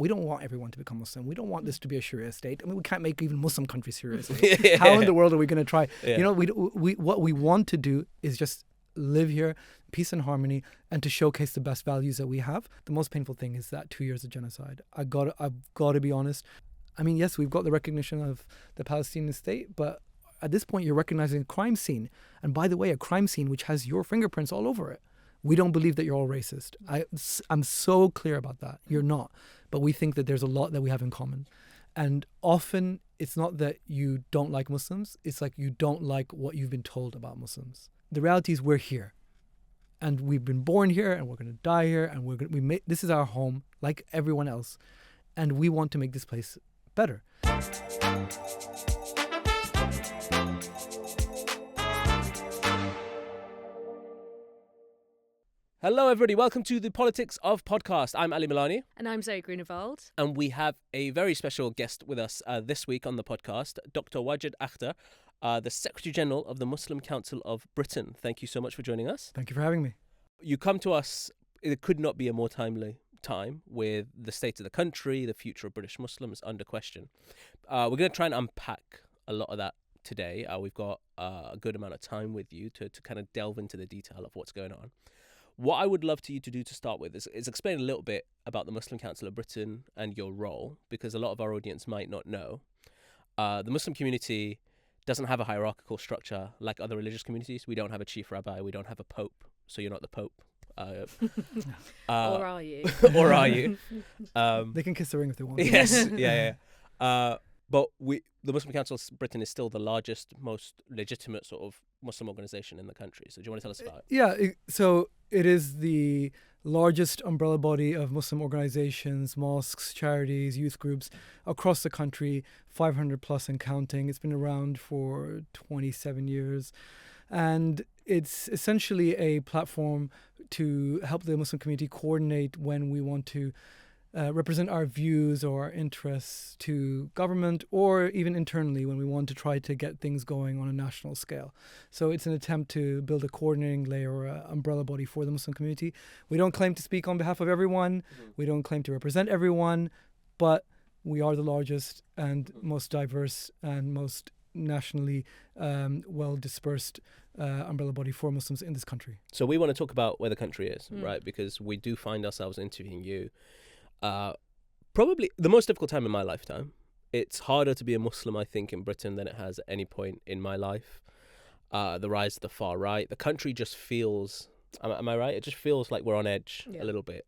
We don't want everyone to become Muslim. We don't want this to be a Sharia state. I mean, we can't make even Muslim countries Sharia states. Yeah. How in the world are we going to try? Yeah. You know, we what we want to do is just live here, peace and harmony, and to showcase the best values that we have. The most painful thing is that 2 years of genocide. I've got to be honest. I mean, yes, we've got the recognition of the Palestinian state, but at this point, you're recognizing a crime scene. And by the way, a crime scene which has your fingerprints all over it. We don't believe that you're all racist. I'm so clear about that. You're not. But we think that there's a lot that we have in common. And often, it's not that you don't like Muslims. It's like you don't like what you've been told about Muslims. The reality is we're here. And we've been born here, and we're going to die here. And this is our home, like everyone else. And we want to make this place better. Hello, everybody. Welcome to the Politics of Podcast. I'm Ali Milani. And I'm Zoe Grunewald. And we have a very special guest with us this week on the podcast, Dr Wajid Akhter, the Secretary General of the Muslim Council of Britain. Thank you so much for joining us. Thank you for having me. You come to us, it could not be a more timely time with the state of the country, the future of British Muslims under question. We're going to try and unpack a lot of that today. We've got a good amount of time with you to kind of delve into the detail of what's going on. What I would love you to do to start with is explain a little bit about the Muslim Council of Britain and your role, because a lot of our audience might not know. The Muslim community doesn't have a hierarchical structure like other religious communities. We don't have a chief rabbi. We don't have a pope. So you're not the pope. Or are you? Or are you? They can kiss the ring if they want. Yes. Yeah. But the Muslim Council of Britain is still the largest, most legitimate sort of Muslim organization in the country. So do you want to tell us about it? Yeah, so it is the largest umbrella body of Muslim organizations, mosques, charities, youth groups across the country, 500 plus and counting. It's been around for 27 years. And it's essentially a platform to help the Muslim community coordinate when we want to represent our views or our interests to government, or even internally when we want to try to get things going on a national scale. So it's an attempt to build a coordinating layer or an umbrella body for the Muslim community. We don't claim to speak on behalf of everyone. We don't claim to represent everyone, but we are the largest and most diverse and most nationally well-dispersed umbrella body for Muslims in this country. So we want to talk about where the country is, right? Because we do find ourselves interviewing you. Probably the most difficult time in my lifetime. It's harder to be a Muslim, I think, in Britain than it has at any point in my life. The rise of the far right. The country just feels, am I right? It just feels like we're on edge a little bit.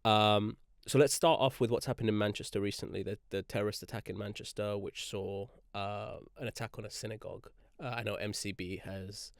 So let's start off with what's happened in Manchester recently, the terrorist attack in Manchester, which saw an attack on a synagogue. I know MCB has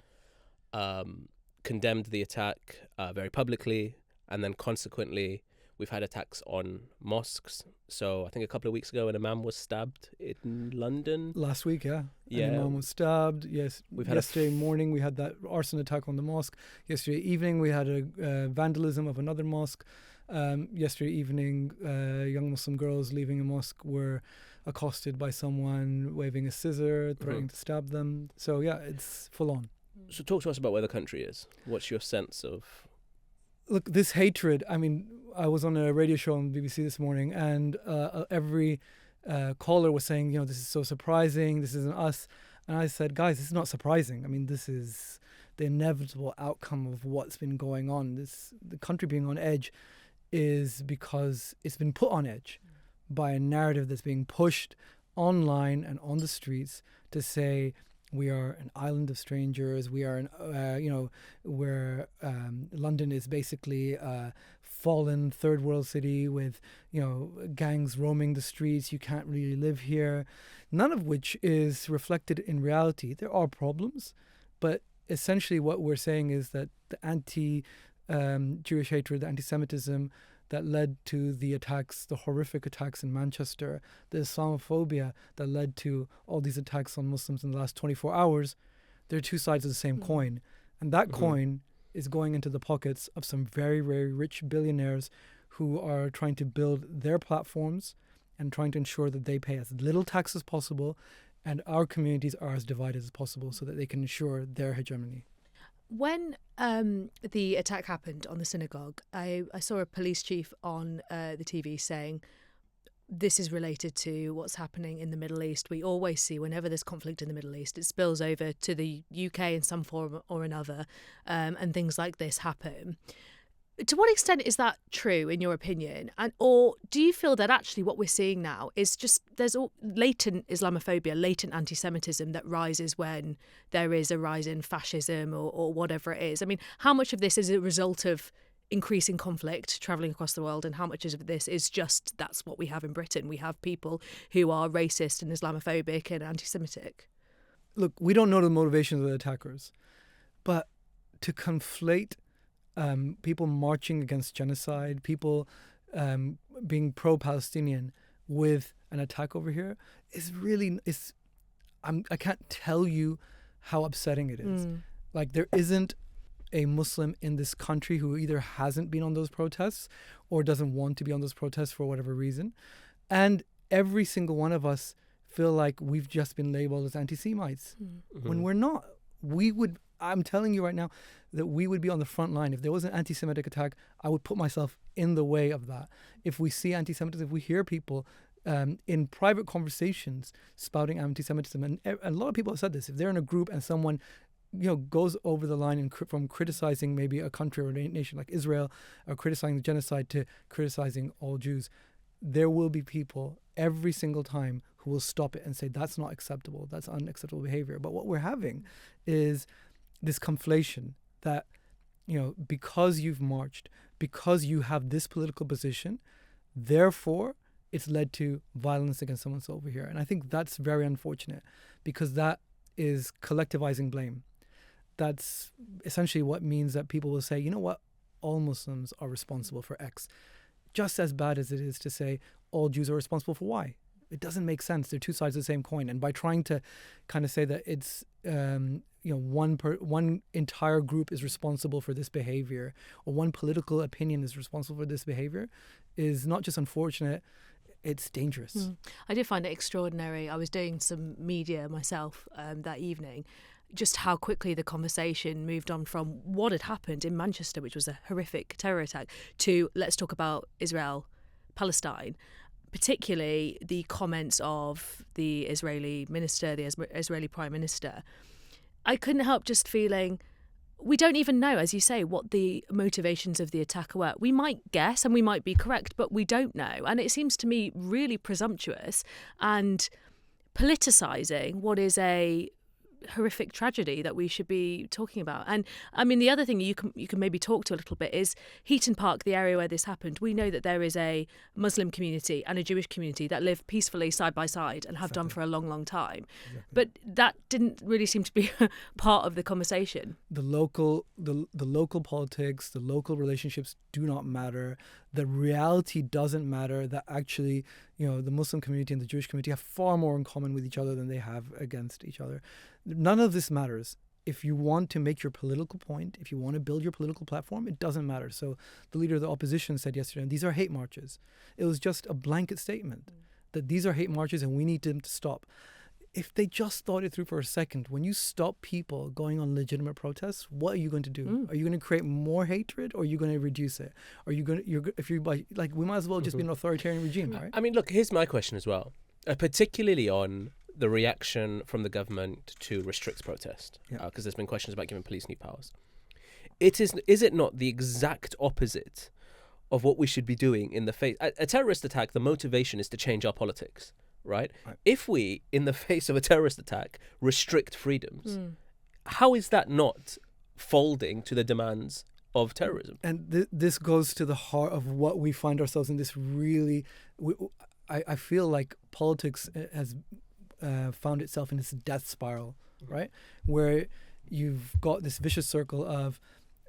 condemned the attack very publicly, and then consequently we've had attacks on mosques. So I think a couple of weeks ago an imam was stabbed in London. Last week, yeah. Yeah. An imam was stabbed. Yes. We've had yesterday morning we had that arson attack on the mosque. Yesterday evening we had a vandalism of another mosque. Yesterday evening, young Muslim girls leaving a mosque were accosted by someone waving a scissor, threatening to stab them. So yeah, it's full on. So talk to us about where the country is. What's your sense of... Look, this hatred, I mean, I was on a radio show on BBC this morning, and every caller was saying, this is so surprising, this isn't us. And I said, guys, this is not surprising. I mean, this is the inevitable outcome of what's been going on. The country being on edge is because it's been put on edge by a narrative that's being pushed online and on the streets to say we are an island of strangers. We are, where London is basically a fallen third world city with, gangs roaming the streets. You can't really live here. None of which is reflected in reality. There are problems, but essentially what we're saying is that the anti-Jewish hatred, the anti-Semitism that led to the attacks, the horrific attacks in Manchester, the Islamophobia that led to all these attacks on Muslims in the last 24 hours, they're two sides of the same coin. And that coin is going into the pockets of some very, very rich billionaires who are trying to build their platforms and trying to ensure that they pay as little tax as possible and our communities are as divided as possible so that they can ensure their hegemony. When the attack happened on the synagogue, I saw a police chief on the TV saying, this is related to what's happening in the Middle East. We always see whenever there's conflict in the Middle East, it spills over to the UK in some form or another, and things like this happen. To what extent is that true, in your opinion? Or do you feel that actually what we're seeing now is just there's latent Islamophobia, latent anti-Semitism that rises when there is a rise in fascism or whatever it is? I mean, how much of this is a result of increasing conflict travelling across the world, and how much of this is just that's what we have in Britain? We have people who are racist and Islamophobic and anti-Semitic. Look, we don't know the motivations of the attackers, but to conflate people marching against genocide, people being pro-Palestinian with an attack over here is really, I can't tell you how upsetting it is. Like, there isn't a Muslim in this country who either hasn't been on those protests or doesn't want to be on those protests for whatever reason. And every single one of us feel like we've just been labeled as anti-Semites when we're not. I'm telling you right now that we would be on the front line. If there was an anti-Semitic attack, I would put myself in the way of that. If we see anti-Semitism, if we hear people in private conversations spouting anti-Semitism, and a lot of people have said this, if they're in a group and someone goes over the line from criticizing maybe a country or a nation like Israel, or criticizing the genocide, to criticizing all Jews, there will be people every single time who will stop it and say that's not acceptable, that's unacceptable behavior. But what we're having is this conflation that, because you've marched, because you have this political position, therefore it's led to violence against someone over here. And I think that's very unfortunate, because that is collectivizing blame. That's essentially what means that people will say, you know what, all Muslims are responsible for X. Just as bad as it is to say all Jews are responsible for Y. It doesn't make sense. They're two sides of the same coin. And by trying to kind of say that it's, one entire group is responsible for this behavior, or one political opinion is responsible for this behavior, is not just unfortunate, it's dangerous. I did find it extraordinary. I was doing some media myself that evening, just how quickly the conversation moved on from what had happened in Manchester, which was a horrific terror attack, to let's talk about Israel, Palestine, particularly the comments of the Israeli minister, the Israeli prime minister. I couldn't help just feeling, we don't even know, as you say, what the motivations of the attacker were. We might guess and we might be correct, but we don't know. And it seems to me really presumptuous and politicising what is a horrific tragedy that we should be talking about. And I mean, the other thing you can maybe talk to a little bit is Heaton Park, the area where this happened. We know that there is a Muslim community and a Jewish community that live peacefully side by side and have done for a long, long time. But that didn't really seem to be part of the conversation. The local politics, the local relationships do not matter. The reality doesn't matter, that actually, the Muslim community and the Jewish community have far more in common with each other than they have against each other. None of this matters. If you want to make your political point, if you want to build your political platform, it doesn't matter. So the leader of the opposition said yesterday, these are hate marches. It was just a blanket statement that these are hate marches and we need them to stop. If they just thought it through for a second, when you stop people going on legitimate protests, what are you going to do? Are you going to create more hatred, or are you going to reduce it? Are you going to, we might as well just be an authoritarian regime, right? I mean, look, here's my question as well, particularly on the reaction from the government to restrict protest, because there's been questions about giving police new powers. Is it not the exact opposite of what we should be doing in the face? A terrorist attack, the motivation is to change our politics. Right? If we, in the face of a terrorist attack, restrict freedoms, how is that not folding to the demands of terrorism? And this goes to the heart of what we find ourselves in. This really, I feel like politics has found itself in this death spiral, right? Where you've got this vicious circle of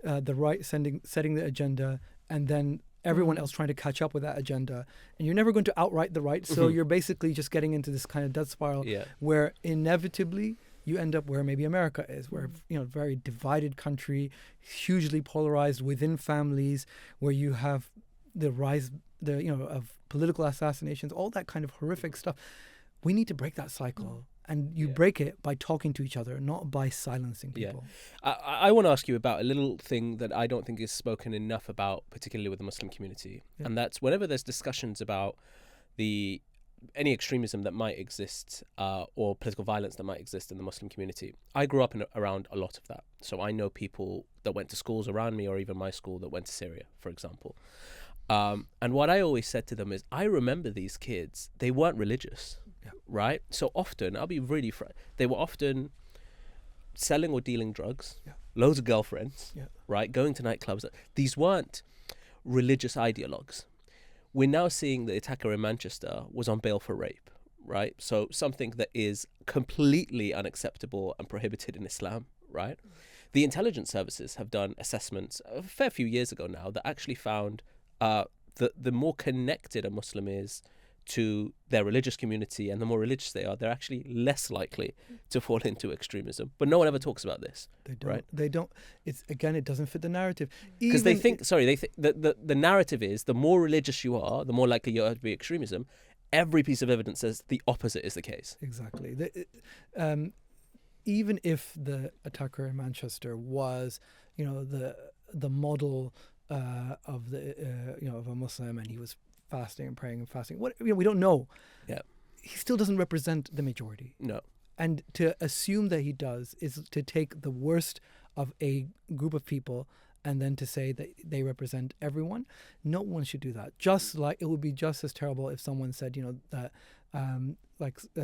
the right setting the agenda, and then everyone else trying to catch up with that agenda, and you're never going to outright the right. So you're basically just getting into this kind of death spiral where inevitably you end up where maybe America is, where very divided country, hugely polarized within families, where you have the rise of political assassinations, all that kind of horrific stuff. We need to break that cycle. And you break it by talking to each other, not by silencing people. I want to ask you about a little thing that I don't think is spoken enough about, particularly with the Muslim community. Yeah. And that's whenever there's discussions about any extremism that might exist or political violence that might exist in the Muslim community. I grew up around a lot of that. So I know people that went to schools around me, or even my school that went to Syria, for example. And what I always said to them is, I remember these kids, they weren't religious. Yeah. Right? So often, I'll be really they were often selling or dealing drugs, loads of girlfriends, right? Going to nightclubs. These weren't religious ideologues. We're now seeing the attacker in Manchester was on bail for rape, right? So something that is completely unacceptable and prohibited in Islam, right? The intelligence services have done assessments a fair few years ago now that actually found the more connected a Muslim is to their religious community, and the more religious they are, they're actually less likely to fall into extremism. But no one ever talks about this. They don't. Right? They don't. It's again, it doesn't fit the narrative. Because they think the narrative is the more religious you are, the more likely you are to be extremism. Every piece of evidence says the opposite is the case. Exactly. Even if the attacker in Manchester was, the model of of a Muslim, and he was fasting and praying and fasting. We don't know. Yeah. He still doesn't represent the majority. No. And to assume that he does is to take the worst of a group of people and then to say that they represent everyone. No one should do that. Just like it would be just as terrible if someone said, that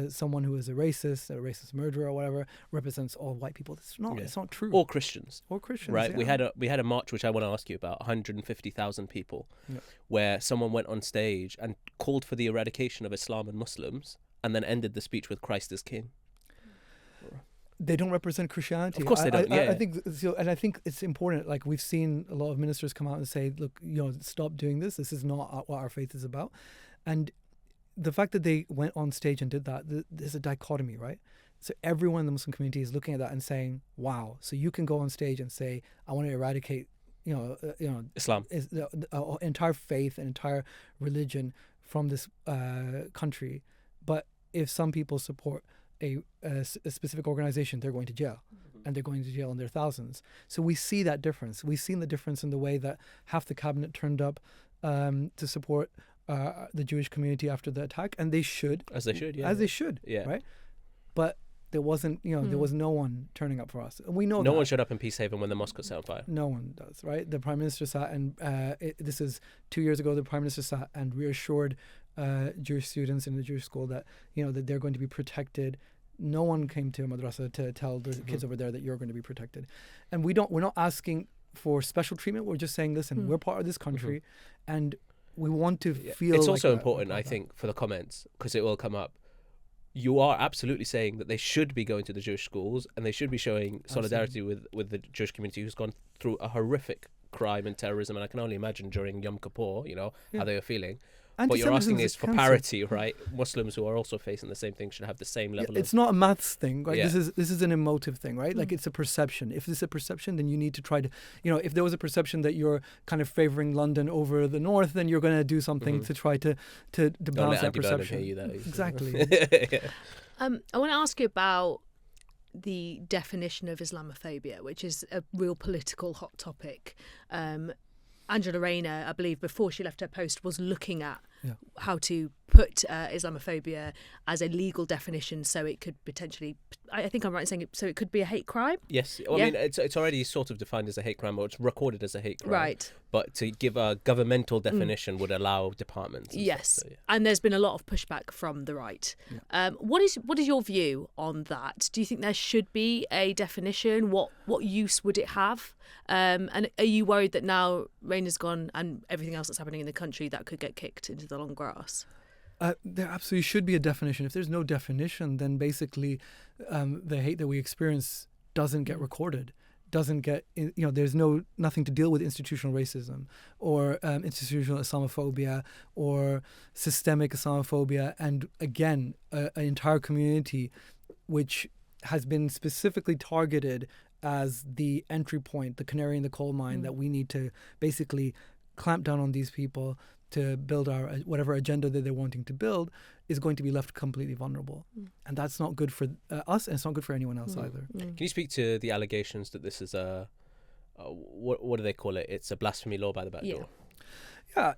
someone who is a racist murderer or whatever represents all white people. It's not. Yeah. It's not true. Or Christians. Right. Yeah. We had a march which I want to ask you about, 150,000 people, where someone went on stage and called for the eradication of Islam and Muslims, and then ended the speech with "Christ is King." They don't represent Christianity. Of course they don't. I think so, and I think it's important. Like we've seen a lot of ministers come out and say, "Look, stop doing this. This is not what our faith is about." And the fact that they went on stage and did that, there's a dichotomy, right? So everyone in the Muslim community is looking at that and saying, "Wow!" So you can go on stage and say, "I want to eradicate, Islam, entire faith and entire religion from this country," but if some people support a specific organization, they're going to jail, and they're going to jail in their thousands. So we see that difference. We've seen the difference in the way that half the cabinet turned up to support the Jewish community after the attack, and they should, as they should, right? But there wasn't, there was no one turning up for us. And we know no one showed up in Peacehaven when the mosque got set on fire. No one does, right? The Prime Minister sat, and this is 2 years ago. The Prime Minister sat and reassured Jewish students in the Jewish school that that they're going to be protected. No one came to a madrasa to tell the kids over there that you're going to be protected, and we're not asking for special treatment. We're just saying, listen, we're part of this country, and we want to feel. It's like also important, I think, for the comments, because it will come up. You are absolutely saying that they should be going to the Jewish schools, and they should be showing solidarity with the Jewish community who's gone through a horrific crime and terrorism, and I can only imagine during Yom Kippur, how they were feeling. What you're asking is for parity, right? Muslims who are also facing the same thing should have the same level of... It's not a maths thing, right? Yeah. This is an emotive thing, right? Like it's a perception. If it's a perception, then you need to try to, if there was a perception that you're kind of favoring London over the north, then you're going to do something to try to balance that perception. Hear you that exactly. I want to ask you about the definition of Islamophobia, which is a real political hot topic. Angela Rayner, I believe, before she left her post, was looking at how to put Islamophobia as a legal definition, so it could potentially, I think I'm right in saying it, so it could be a hate crime? Yes. I mean, it's already sort of defined as a hate crime, or it's recorded as a hate crime. Right. But to give a governmental definition would allow departments. Yes. And there's been a lot of pushback from the right. Yeah. What is your view on that? Do you think there should be a definition? What use would it have? And are you worried that now Rayner's gone and everything else that's happening in the country, that could get kicked into the long grass? There absolutely should be a definition. If there's no definition, then basically the hate that we experience doesn't get recorded, doesn't get, there's nothing to deal with institutional racism or institutional Islamophobia or systemic Islamophobia. And again, an entire community which has been specifically targeted as the entry point, the canary in the coal mine, that we need to basically clamp down on these people, to build our whatever agenda that they're wanting to build is going to be left completely vulnerable. And that's not good for us, and it's not good for anyone else either. Can you speak to the allegations that this is what do they call it? It's a blasphemy law by the back door. Yeah,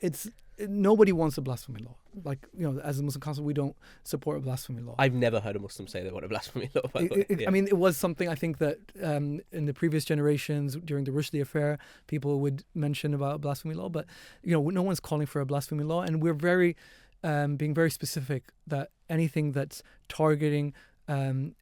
nobody wants a blasphemy law. Like, as a Muslim Council, we don't support a blasphemy law. I've never heard a Muslim say they want a blasphemy law. By the way. I mean, it was something I think that in the previous generations, during the Rushdie affair, people would mention about a blasphemy law. But, no one's calling for a blasphemy law. And we're being very specific that anything that's targeting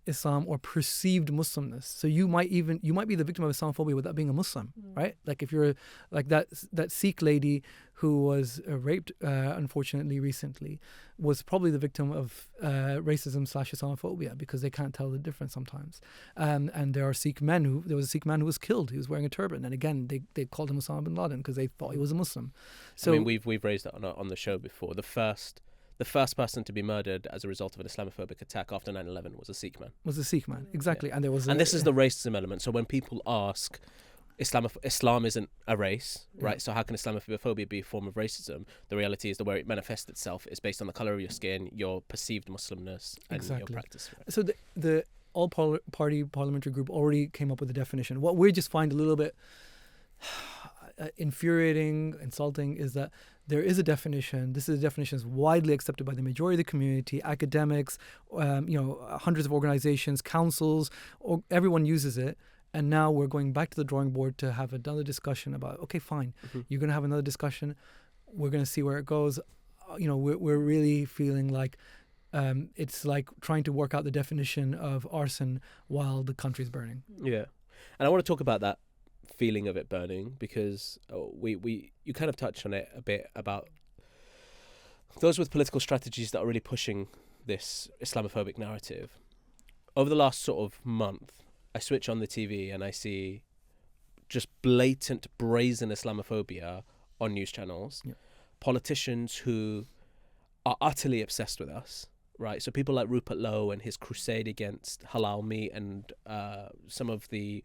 Islam or perceived Muslimness. So you might be the victim of Islamophobia without being a Muslim, right? Like if you're like that Sikh lady who was raped, unfortunately, recently, was probably the victim of racism / Islamophobia because they can't tell the difference sometimes. And there was a Sikh man who was killed. He was wearing a turban, and again they called him Osama bin Laden because they thought he was a Muslim. So I mean, we've raised that on the show before. The first person to be murdered as a result of an Islamophobic attack after 9/11 was a Sikh man. Exactly. Yeah. And this is the racism element. So when people ask, Islam isn't a race, right? So how can Islamophobia be a form of racism? The reality is the way it manifests itself is based on the colour of your skin, your perceived Muslimness, and your practice. Right? So the all-party parliamentary group already came up with a definition. What we just find a little bit infuriating, insulting, is that there is a definition. This is a definition that's widely accepted by the majority of the community, academics, hundreds of organizations, councils, everyone uses it. And now we're going back to the drawing board to have another discussion about, okay, fine, you're going to have another discussion. We're going to see where it goes. We're really feeling like it's like trying to work out the definition of arson while the country's burning. Yeah. And I want to talk about that feeling of it burning because you kind of touched on it a bit about those with political strategies that are really pushing this Islamophobic narrative. Over the last sort of month, I switch on the TV and I see just blatant, brazen Islamophobia on news channels. Yeah. Politicians who are utterly obsessed with us, right? So people like Rupert Lowe and his crusade against halal meat and some of the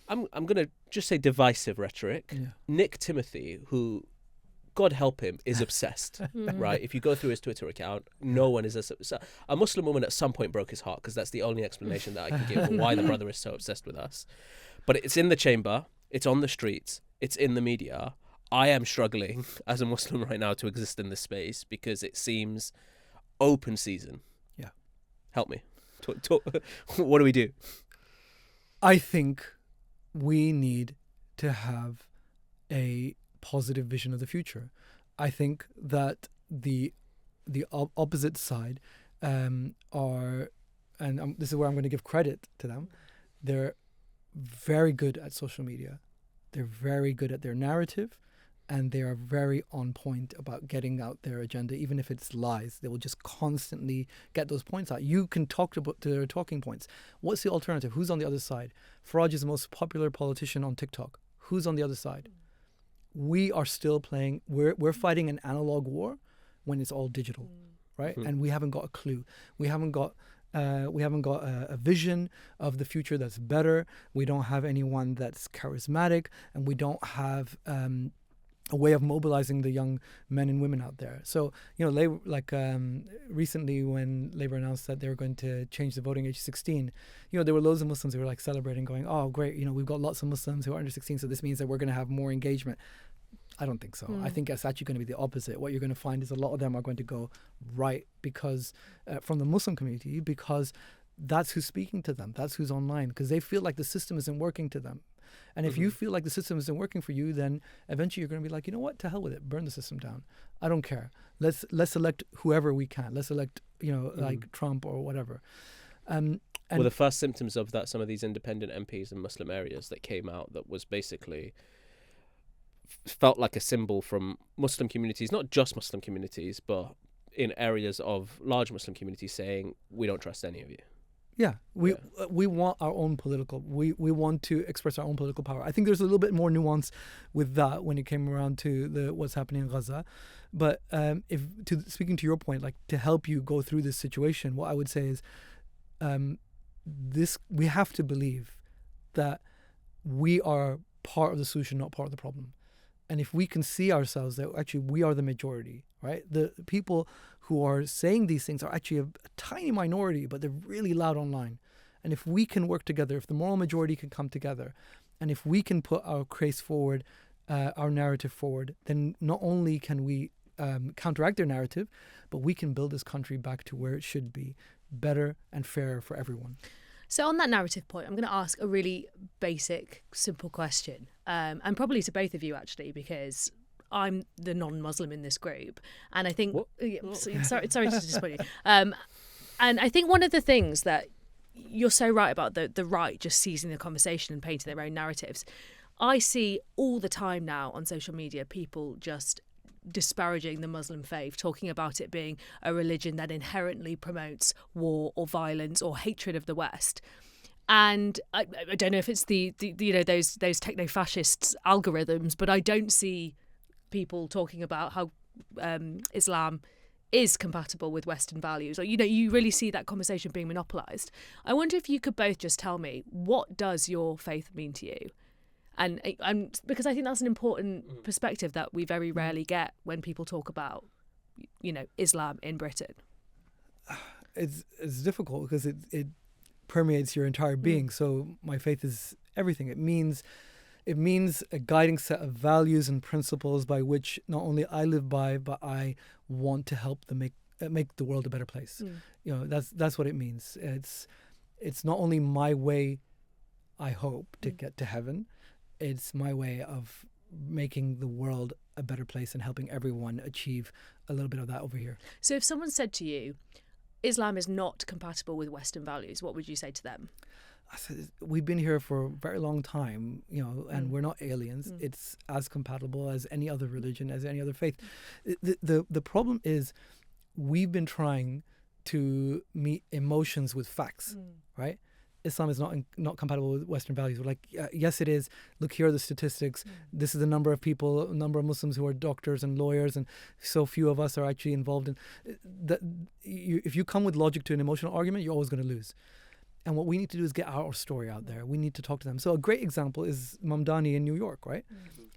I'm going to just say divisive rhetoric. Yeah. Nick Timothy, who, God help him, is obsessed, right? If you go through his Twitter account, no one is a Muslim woman at some point broke his heart because that's the only explanation that I can give for why the brother is so obsessed with us. But it's in the chamber, it's on the streets, it's in the media. I am struggling as a Muslim right now to exist in this space because it seems open season. Yeah. Help me. What do we do? I think we need to have a positive vision of the future. I think that the opposite side this is where I'm going to give credit to them. They're very good at social media. They're very good at their narrative, and they are very on point about getting out their agenda, even if it's lies. They will just constantly get those points out. You can talk to their talking points. What's the alternative? Who's on the other side? Farage is the most popular politician on TikTok. Who's on the other side? We are still playing. We're fighting an analog war when it's all digital, right? And we haven't got a clue. We haven't got a vision of the future that's better. We don't have anyone that's charismatic, and we don't have a way of mobilizing the young men and women out there. So, recently when Labour announced that they were going to change the voting age to 16, there were loads of Muslims who were like celebrating, going, oh, great, we've got lots of Muslims who are under 16, so this means that we're going to have more engagement. I don't think so. I think it's actually going to be the opposite. What you're going to find is a lot of them are going to go right because from the Muslim community, because that's who's speaking to them. That's who's online, because they feel like the system isn't working to them. And if you feel like the system isn't working for you, then eventually you're going to be like, you know what, to hell with it, burn the system down. I don't care. Let's elect whoever we can. Let's elect, like Trump or whatever. And the first symptoms of that, some of these independent MPs in Muslim areas that came out, that was basically felt like a symbol from Muslim communities, not just Muslim communities, but in areas of large Muslim communities, saying, we don't trust any of you. Yeah, we want our own we want to express our own political power. I think there's a little bit more nuance with that when it came around to what's happening in Gaza. But speaking to your point, like to help you go through this situation, what I would say is we have to believe that we are part of the solution, not part of the problem. And if we can see ourselves that actually we are the majority, right? The people who are saying these things are actually a tiny minority, but they're really loud online. And if we can work together, if the moral majority can come together, and if we can put our case forward, our narrative forward, then not only can we counteract their narrative, but we can build this country back to where it should be, better and fairer for everyone. So on that narrative point, I'm going to ask a really basic, simple question, and probably to both of you, actually, because I'm the non-Muslim in this group. And I think... sorry to disappoint you. And I think one of the things that you're so right about, the right just seizing the conversation and painting their own narratives, I see all the time now on social media people just disparaging the Muslim faith, talking about it being a religion that inherently promotes war or violence or hatred of the West. And I don't know if it's the those techno-fascists algorithms, but I don't see people talking about how Islam is compatible with Western values. Or, you really see that conversation being monopolised. I wonder if you could both just tell me, what does your faith mean to you? And because I think that's an important perspective that we very rarely get when people talk about, Islam in Britain. It's difficult because it permeates your entire being. So my faith is everything. It means a guiding set of values and principles by which not only I live by, but I want to help them make the world a better place. That's what it means. It's not only my way, I hope, to get to heaven. It's my way of making the world a better place and helping everyone achieve a little bit of that over here. So if someone said to you, Islam is not compatible with Western values, what would you say to them? I said, we've been here for a very long time, and we're not aliens. It's as compatible as any other religion, as any other faith. The problem is we've been trying to meet emotions with facts, right? Islam is not compatible with Western values. We're like, yes, it is. Look, here are the statistics. This is the number of people, number of Muslims who are doctors and lawyers, and so few of us are actually involved in that. If you come with logic to an emotional argument, you're always going to lose. And what we need to do is get our story out there. We need to talk to them. So a great example is Mamdani in New York, right?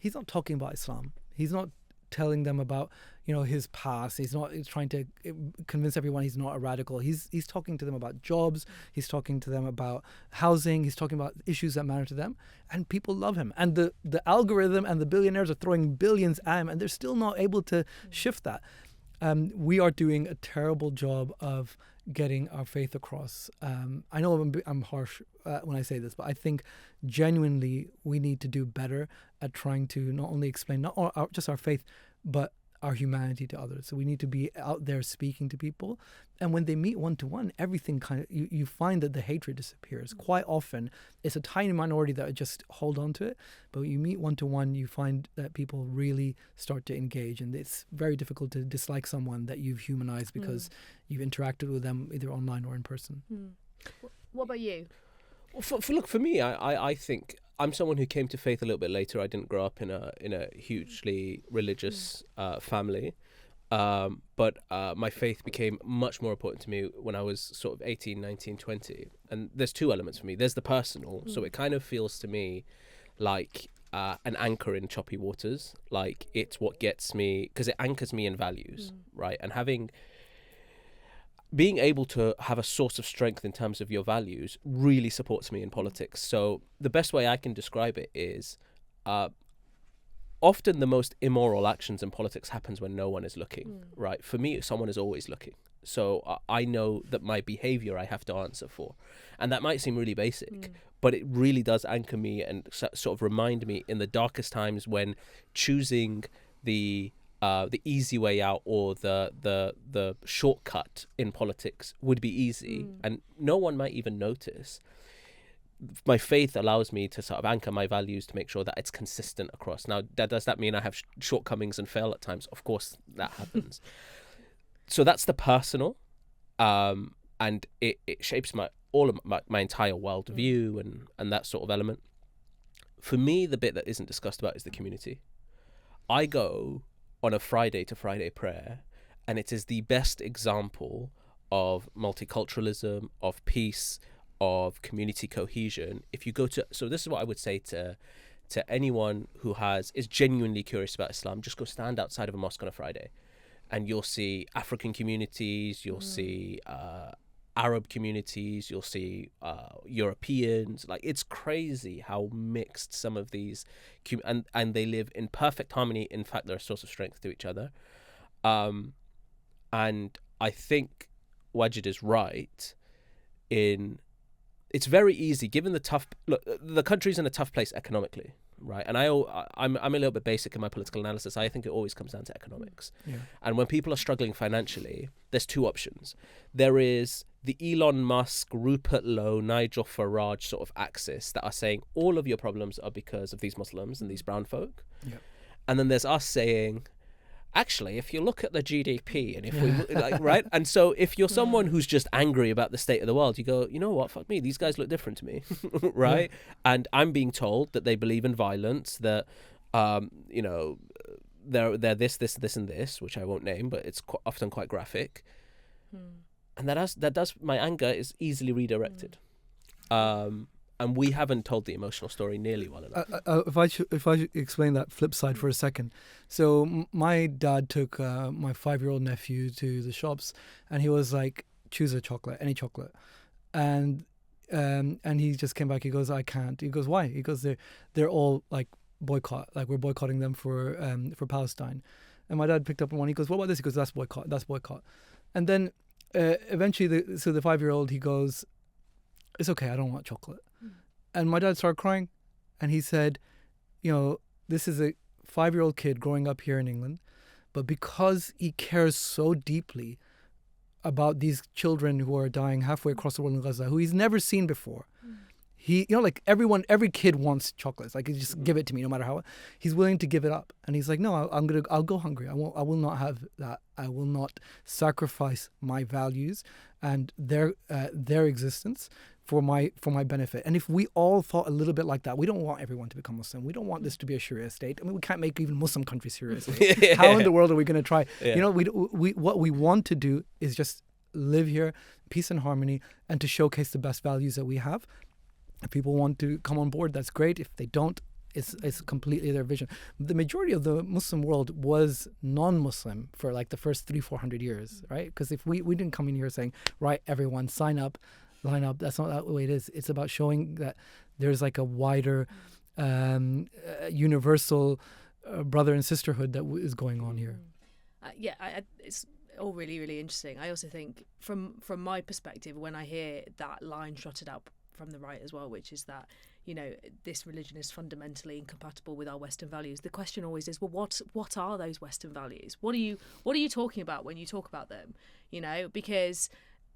He's not talking about Islam. He's not telling them about his past. He's trying to convince everyone he's not a radical. He's talking to them about jobs. He's talking to them about housing. He's talking about issues that matter to them, and people love him. And the algorithm and the billionaires are throwing billions at him, and they're still not able to shift that. We are doing a terrible job of getting our faith across. I know I'm harsh when I say this, but I think genuinely we need to do better at trying to not only explain not just our faith, but our humanity to others. So we need to be out there speaking to people. And when they meet one-to-one, everything kind of, you find that the hatred disappears. Quite often, it's a tiny minority that just hold on to it. But when you meet one-to-one, you find that people really start to engage. And it's very difficult to dislike someone that you've humanized because you've interacted with them either online or in person. What about you? Well, for me, I think I'm someone who came to faith a little bit later. I didn't grow up in a hugely religious family, but my faith became much more important to me when I was sort of 18, 19, 20. And there's two elements for me. There's the personal, so it kind of feels to me like an anchor in choppy waters. Like it's what gets me, because it anchors me in values, right? And being able to have a source of strength in terms of your values really supports me in politics. So the best way I can describe it is often the most immoral actions in politics happens when no one is looking, right? For me, someone is always looking. So I know that my behavior I have to answer for. And that might seem really basic, but it really does anchor me and sort of remind me in the darkest times when choosing the easy way out or the shortcut in politics would be easy and no one might even notice. My faith allows me to sort of anchor my values to make sure that it's consistent across. Now, does that mean I have shortcomings and fail at times? Of course, that happens. So that's the personal, and it shapes my entire worldview and that sort of element. For me, the bit that isn't discussed about is the community. I go on a Friday to Friday prayer, and it is the best example of multiculturalism, of peace, of community cohesion. If you go to, so this is what I would say to to anyone who is genuinely curious about Islam, just go stand outside of a mosque on a Friday, and you'll see African communities, you'll see Arab communities, you'll see Europeans. Like, it's crazy how mixed some of these and they live in perfect harmony. In fact, they're a source of strength to each other. And I think Wajid is right in it's very easy, given the country's in a tough place economically, right? And I'm a little bit basic in my political analysis. I think it always comes down to economics. Yeah. And when people are struggling financially, there's two options. There is the Elon Musk, Rupert Lowe, Nigel Farage sort of axis that are saying all of your problems are because of these Muslims and these brown folk. Yeah. And then there's us saying, actually, if you look at the GDP and if we right, and so if you're someone who's just angry about the state of the world, you go, you know what, fuck me, these guys look different to me, right? Yeah. And I'm being told that they believe in violence, that they're this, and this, which I won't name, but it's often quite graphic, and that does my anger is easily redirected. And we haven't told the emotional story nearly well enough. If I should explain that flip side for a second. So my dad took my 5-year-old nephew to the shops, and he was like, choose a chocolate, any chocolate. And he just came back. He goes, I can't. He goes, why? He goes, they're all like boycott. Like, we're boycotting them for Palestine. And my dad picked up one. He goes, what about this? He goes, that's boycott. And then eventually, the 5-year-old, he goes, it's okay, I don't want chocolate. And my dad started crying, and he said, this is a 5-year-old kid growing up here in England, but because he cares so deeply about these children who are dying halfway across the world in Gaza, who he's never seen before, he, like every kid wants chocolates. Like, just give it to me, no matter how. He's willing to give it up, and he's like, no, I'll go hungry. I will not have that. I will not sacrifice my values and their existence for my benefit. And if we all thought a little bit like that, we don't want everyone to become Muslim. We don't want this to be a Sharia state. I mean, we can't make even Muslim countries Sharia state. How in the world are we going to try? Yeah. We what we want to do is just live here, peace and harmony, and to showcase the best values that we have. If people want to come on board, that's great. If they don't, it's completely their vision. The majority of the Muslim world was non-Muslim for like the first 300-400 years, right? Because if we didn't come in here saying, right, everyone sign up, line up, that's not the way it is. It's about showing that there's like a wider universal brother and sisterhood that is going on here. It's all really, really interesting. I also think from my perspective, when I hear that line trotted out from the right as well, which is that, this religion is fundamentally incompatible with our Western values, the question always is, well, what are those Western values? What are you talking about when you talk about them? Because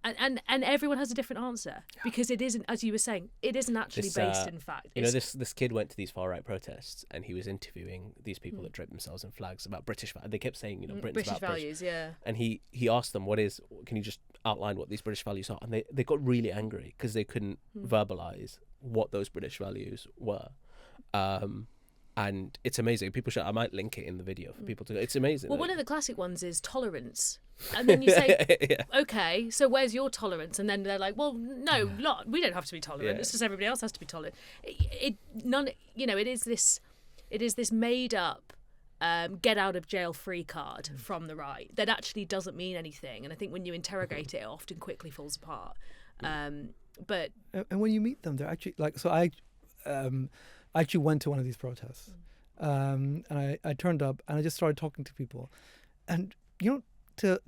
And everyone has a different answer, because it isn't, as you were saying, it isn't actually based in fact. This kid went to these far right protests, and he was interviewing these people that drape themselves in flags about British values. They kept saying, Britain's British about values, yeah. And he asked them, can you just outline what these British values are? And they got really angry because they couldn't verbalise what those British values were. And it's amazing. I might link it in the video for people to. It's amazing. Well, one of the classic ones is tolerance, and then you say, okay, so where's your tolerance? And then they're like, well, no, we don't have to be tolerant. It's just everybody else has to be tolerant. It is this made up get out of jail free card from the right that actually doesn't mean anything. And I think when you interrogate it, it often quickly falls apart. But and when you meet them, they're actually like. So I actually went to one of these protests, and I turned up and I just started talking to people, and to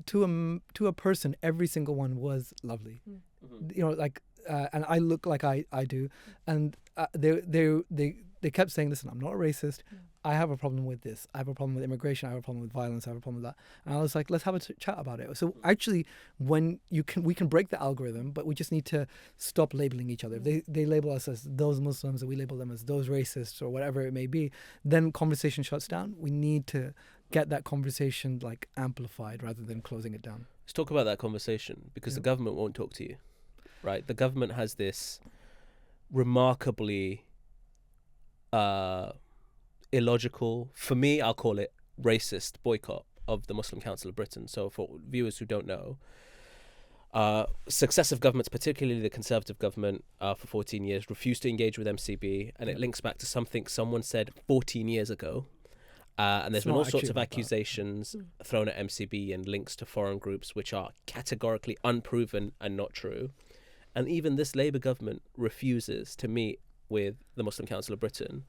a person, every single one was lovely, and I look like I do, and they kept saying, listen, I'm not a racist. I have a problem with this. I have a problem with immigration. I have a problem with violence. I have a problem with that. And I was like, let's have a chat about it. So actually, we can break the algorithm, but we just need to stop labeling each other. If they label us as those Muslims, and we label them as those racists or whatever it may be, then conversation shuts down. We need to get that conversation like amplified rather than closing it down. Let's talk about that conversation, because the government won't talk to you, right? The government has this remarkably illogical, for me, I'll call it racist boycott of the Muslim Council of Britain. So for viewers who don't know, Successive governments, particularly the Conservative government, for 14 years, refused to engage with MCB, and it links back to something someone said 14 years ago. And there's been all sorts of accusations thrown at MCB and links to foreign groups which are categorically unproven and not true. And even this Labour government refuses to meet with the Muslim Council of Britain.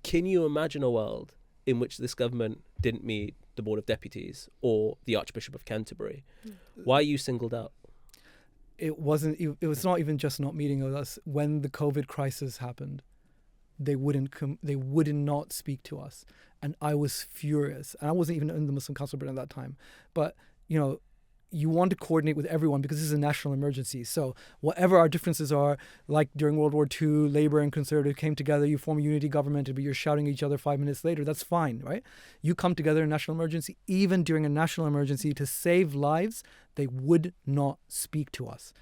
Can you imagine a world in which this government didn't meet the Board of Deputies or the Archbishop of Canterbury? Why are you singled out? It wasn't. It was not even just not meeting with us. When the COVID crisis happened, they wouldn't come. They would not speak to us, and I was furious. And I wasn't even in the Muslim Council of Britain at that time. But you want to coordinate with everyone because this is a national emergency. So whatever our differences are, like during World War II, Labour and Conservative came together, you form a unity government, but you're shouting at each other 5 minutes later, that's fine, right? You come together in a national emergency, even during a national emergency to save lives, they would not speak to us.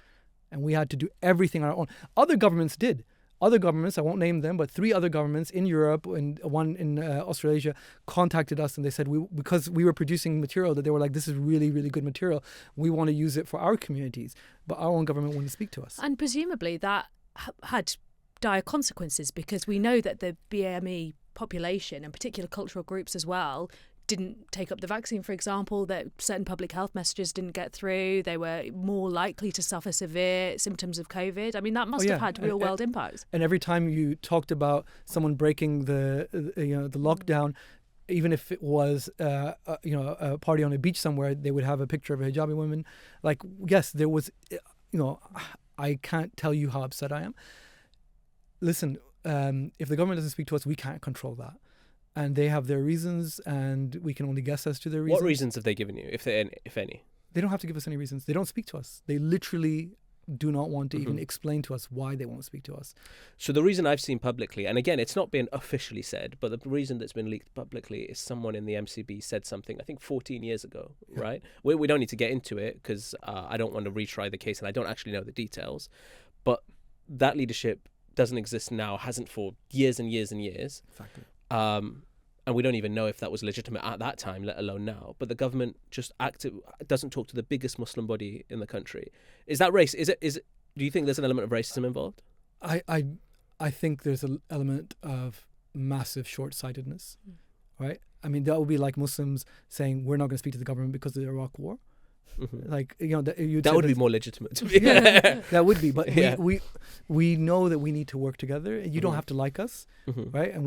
And we had to do everything on our own. Other governments did. Other governments, I won't name them, but 3 other governments in Europe and one in Australasia contacted us, and they said because we were producing material that they were like, this is really, really good material. We want to use it for our communities. But our own government wouldn't speak to us. And presumably that had dire consequences, because we know that the BAME population and particular cultural groups as well didn't take up the vaccine, for example, that certain public health messages didn't get through. They were more likely to suffer severe symptoms of COVID. I mean, that must have had real world impacts. And every time you talked about someone breaking the lockdown, even if it was a party on a beach somewhere, they would have a picture of a hijabi woman. Like, yes, there was, I can't tell you how upset I am. Listen, if the government doesn't speak to us, we can't control that. And they have their reasons, and we can only guess as to their reasons. What reasons have they given you, if any? They don't have to give us any reasons. They don't speak to us. They literally do not want to even explain to us why they won't speak to us. So the reason I've seen publicly, and again, it's not been officially said, but the reason that's been leaked publicly is someone in the MCB said something, I think 14 years ago, right? We don't need to get into it because I don't want to retry the case and I don't actually know the details. But that leadership doesn't exist now, hasn't for years and years and years. Exactly. And we don't even know if that was legitimate at that time, let alone now. But the government just doesn't talk to the biggest Muslim body in the country. Is that race? Is it? Do you think there's an element of racism involved? I think there's an element of massive short-sightedness, right? I mean, that would be like Muslims saying we're not going to speak to the government because of the Iraq War. Like, that would be more legitimate to me. That would be, but we know that we need to work together. You don't have to like us, right? And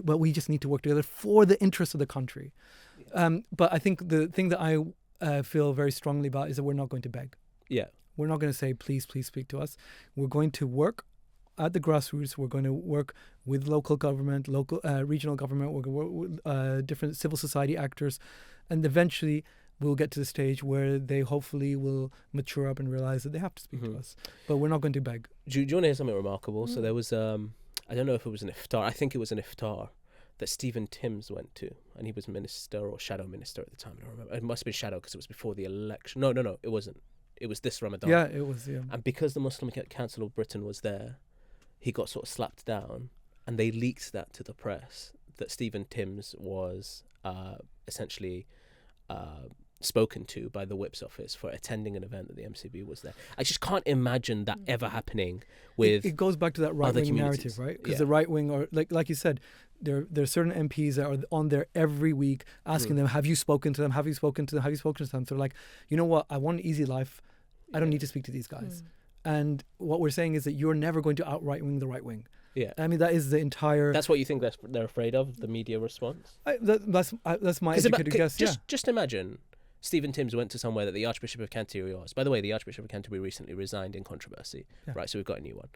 but we just need to work together for the interest of the country. But I think the thing that I feel very strongly about is that we're not going to beg. Yeah, we're not going to say please speak to us. We're going to work at the grassroots. We're going to work with local government, regional government. We're going to work with different civil society actors, and eventually we'll get to the stage where they hopefully will mature up and realize that they have to speak to us. But we're not going to beg. Do you want to hear something remarkable? So there was, I don't know if it was an iftar. I think it was an iftar that Stephen Timms went to. And he was minister or shadow minister at the time. I don't remember. It must have been shadow because it was before the election. No, it wasn't. It was this Ramadan. Yeah, it was, yeah. And because the Muslim Council of Britain was there, he got sort of slapped down. And they leaked that to the press, that Stephen Timms was essentially spoken to by the Whip's office for attending an event that the MCB was there. I just can't imagine that ever happening with it goes back to that right-wing narrative, right? Because the right wing, or like you said, there are certain MPs that are on there every week asking them, have you spoken to them? Have you spoken to them? Have you spoken to them? So they're like, you know what? I want an easy life. I don't need to speak to these guys. And what we're saying is that you're never going to out-right-wing the right wing. Yeah, I mean, that is the entire... That's what you think they're afraid of, the media response? That's my educated guess, Just imagine Stephen Timms went to somewhere that the Archbishop of Canterbury was. By the way, the Archbishop of Canterbury recently resigned in controversy. Yeah. Right, so we've got a new one.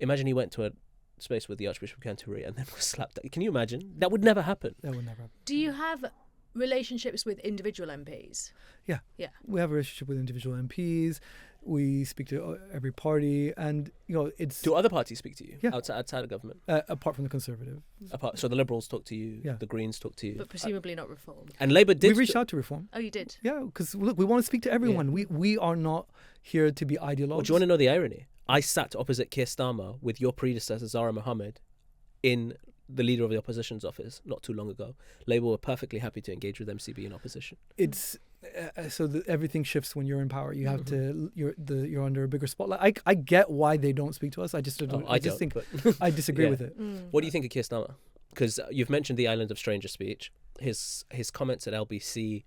Imagine he went to a space with the Archbishop of Canterbury and then was slapped. Can you imagine? That would never happen. That would never happen. Do you have relationships with individual MPs? Yeah. We have a relationship with individual MPs. We speak to every party, and it's. Do other parties speak to you? Yeah. Outside of government, apart from the Conservative. So the Liberals talk to you. Yeah. The Greens talk to you. But presumably not Reform. And Labour did. We reached out to Reform. Oh, you did. Yeah, because look, we want to speak to everyone. Yeah. We are not here to be ideologues. Well, do you want to know the irony? I sat opposite Keir Starmer with your predecessor Zahra Mohammed in the leader of the opposition's office not too long ago. Labour were perfectly happy to engage with MCB in opposition. It's everything shifts when you're in power. You have to you're under a bigger spotlight. I get why they don't speak to us. I just don't. I just think I disagree with it. What do you think of Keir Starmer? Because you've mentioned the Island of Stranger speech. His comments at LBC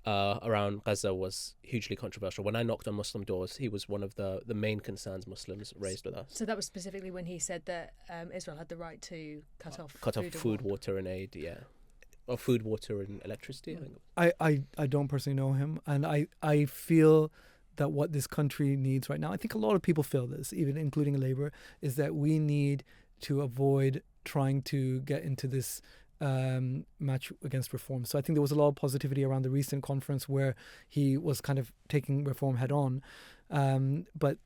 around Gaza was hugely controversial. When I knocked on Muslim doors, he was one of the main concerns Muslims raised with us. So that was specifically when he said that Israel had the right to cut off food, water, and aid. Yeah. Or food, water, and electricity, I think. I don't personally know him, and I feel that what this country needs right now, I think a lot of people feel this, even including Labour, is that we need to avoid trying to get into this match against reform. So I think there was a lot of positivity around the recent conference where he was kind of taking reform head on. But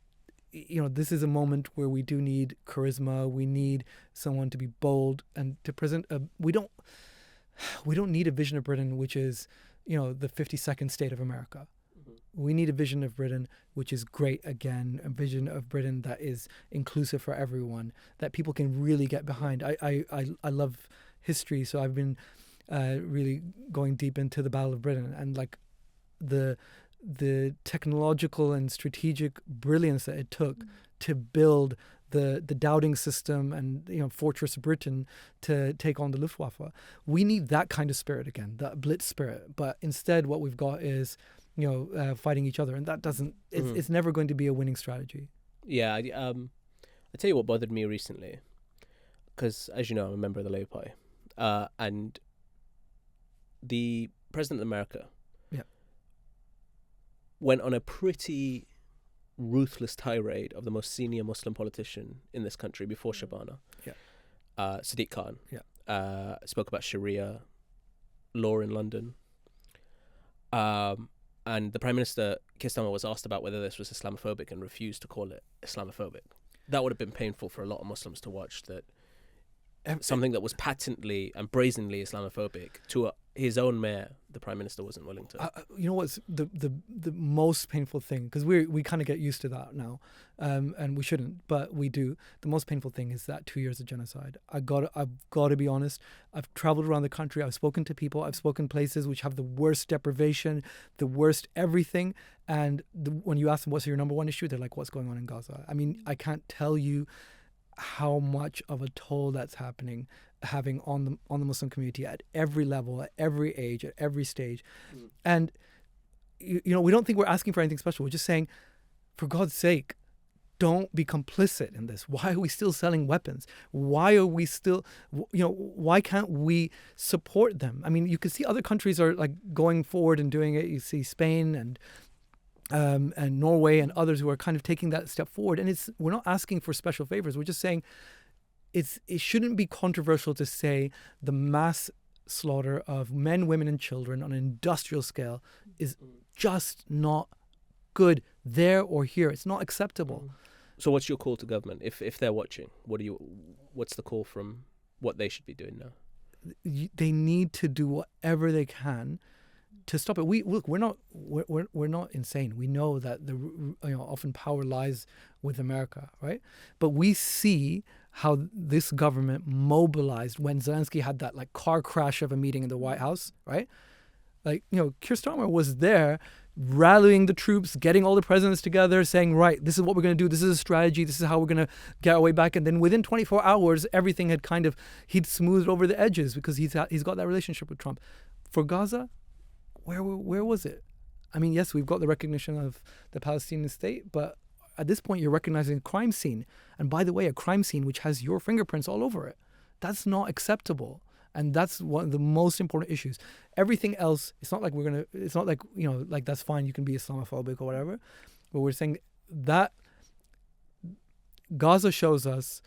this is a moment where we do need charisma. We need someone to be bold and to present we don't need a vision of Britain which is, the 52nd state of America. We need a vision of Britain which is great again, a vision of Britain that is inclusive for everyone, that people can really get behind. I love history, so I've been really going deep into the Battle of Britain and like the technological and strategic brilliance that it took to build the doubting system and Fortress Britain to take on the Luftwaffe. We need that kind of spirit again, that blitz spirit. But instead, what we've got is fighting each other, and that doesn't. It's never going to be a winning strategy. Yeah, I tell you what bothered me recently, because as you know, I'm a member of the Labour Party, and the President of America went on a pretty ruthless tirade of the most senior Muslim politician in this country before Shabana, Sadiq Khan. Spoke about Sharia law in London. And the Prime Minister, Keir Starmer, was asked about whether this was Islamophobic and refused to call it Islamophobic. That would have been painful for a lot of Muslims to watch, that something that was patently and brazenly Islamophobic to his own mayor, the Prime Minister wasn't willing to. What's the most painful thing, because we kind of get used to that now, and we shouldn't, but we do. The most painful thing is that 2 years of genocide. I've got to be honest. I've traveled around the country. I've spoken to people. I've spoken places which have the worst deprivation, the worst everything. And when you ask them what's your number one issue, they're like, what's going on in Gaza? I mean, I can't tell you how much of a toll that's having on the Muslim community at every level, at every age, at every stage. And we don't think we're asking for anything special. We're just saying, for God's sake, don't be complicit in this. Why are we still selling weapons? Why are we still, why can't we support them? I mean, you can see other countries are like going forward and doing it. You see Spain and Norway and others who are kind of taking that step forward. And we're not asking for special favors. We're just saying it shouldn't be controversial to say the mass slaughter of men, women, and children on an industrial scale is just not good there or here. It's not acceptable. So what's your call to government? If they're watching, what's the call from what they should be doing now? They need to do whatever they can to stop it. We're not insane. We know that often power lies with America, right? But we see how this government mobilized when Zelensky had that like car crash of a meeting in the White House, right? Like, Keir Starmer was there rallying the troops, getting all the presidents together, saying, right, this is what we're going to do. This is a strategy. This is how we're going to get our way back. And then within 24 hours, everything had he'd smoothed over the edges because he's got that relationship with Trump. For Gaza, where was it? I mean, yes, we've got the recognition of the Palestinian state, but at this point, you're recognizing a crime scene. And by the way, a crime scene which has your fingerprints all over it. That's not acceptable. And that's one of the most important issues. Everything else, it's not like like that's fine, you can be Islamophobic or whatever. But we're saying that Gaza shows us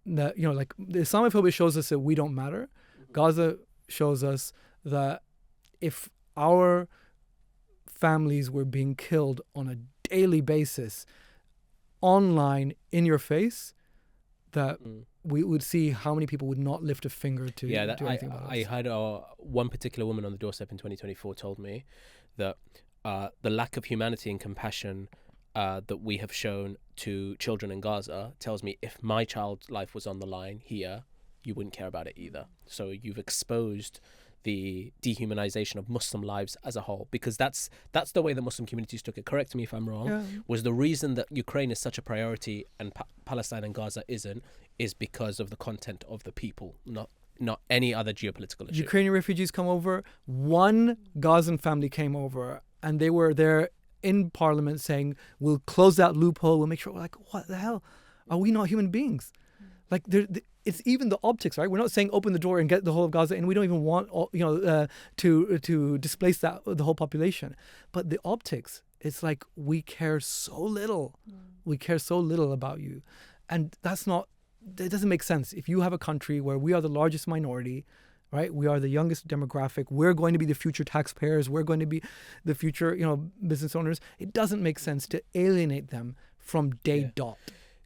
that, like the Islamophobia shows us that we don't matter. Gaza shows us that if our families were being killed on a daily basis, online, in your face, that we would see how many people would not lift a finger to do anything about it. I had one particular woman on the doorstep in 2024 told me that the lack of humanity and compassion that we have shown to children in Gaza tells me if my child's life was on the line here, you wouldn't care about it either. So you've exposed the dehumanization of Muslim lives as a whole, because that's the way the Muslim communities took it. Correct me if I'm wrong. Yeah. Was the reason that Ukraine is such a priority and Palestine and Gaza isn't, is because of the content of the people, not any other geopolitical issue. Ukrainian refugees come over. One Gazan family came over, and they were there in parliament saying, "We'll close that loophole. We'll make sure." We're like, what the hell? Are we not human beings? Like, it's even the optics, right? We're not saying open the door and get the whole of Gaza, and we don't even want, to displace the whole population. But the optics, it's like we care so little. We care so little about you, and it doesn't make sense. If you have a country where we are the largest minority, right? We are the youngest demographic. We're going to be the future taxpayers. We're going to be the future, business owners. It doesn't make sense to alienate them from day dot.